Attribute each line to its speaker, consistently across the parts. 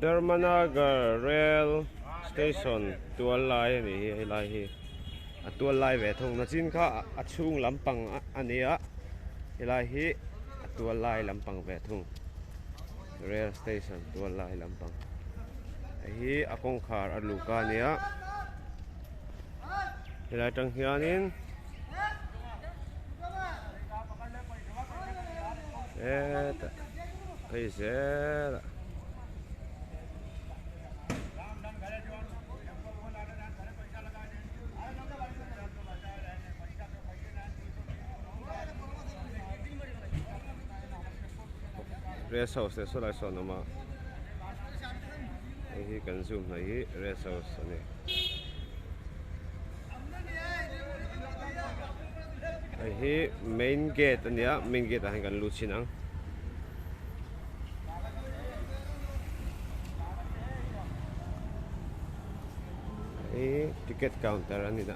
Speaker 1: Dharmanagar Rail Station ตัวลายนี่ลายตัวลายแหวทงนะจินค่ะช่วงลำปังอันนี้ลายตัวลายลำปังแหวทง Rail Station ตัวลายลำปังอากงขาดลูกาเนี่ยลายจังเฮียนินไปเสียRest house so lai so nama hi consume na hi rest house ani hi main gate ania main gate han kan lu chinang ticket counter anita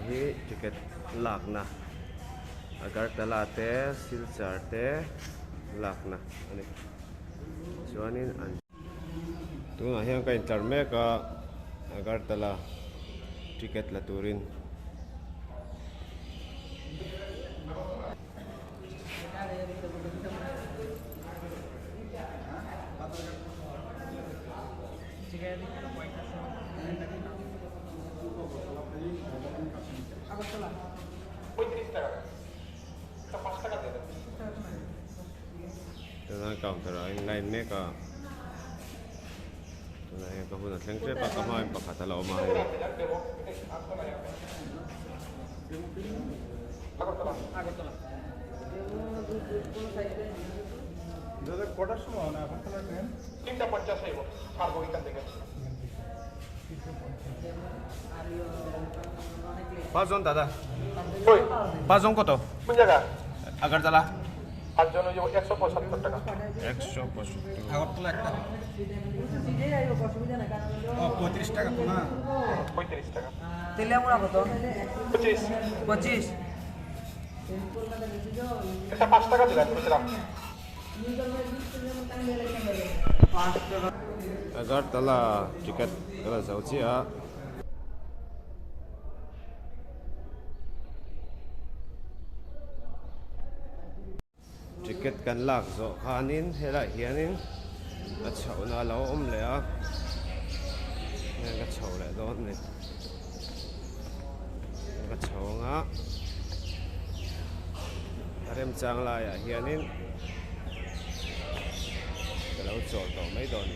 Speaker 1: hi ticket lak na Agartala te Silchar te lakna ani chuanin an tuna hian ka intar meka Agartala ticket la turin Tuna counter line meka tuna hian ka huna thleng tre pa ka hmain pakhat alo ma hi
Speaker 2: দাদা কটার সময় না Agartala train
Speaker 3: 3:50 হইব ছাড়বো এখান থেকে
Speaker 1: পাঁচজন দাদা
Speaker 3: কই
Speaker 1: পাঁচজন কত
Speaker 3: কোন জায়গা
Speaker 1: Agartala
Speaker 3: পাঁচজন হইব 175 টাকা
Speaker 1: 175
Speaker 2: আগরতলা একটা 35 টাকা তো না
Speaker 3: 35 টাকা
Speaker 4: তেলেমুড়া কত
Speaker 3: 25
Speaker 4: 25
Speaker 3: এটা 5 টাকা দিলাম খুচরা
Speaker 1: Agartala ticket kala sauchia ticket kan lak zo khanin hela hianin ka chhauna lo om le a ne ka chhau le don ne ka chhawnga rem chang la ya hianin ka lo chol to mai don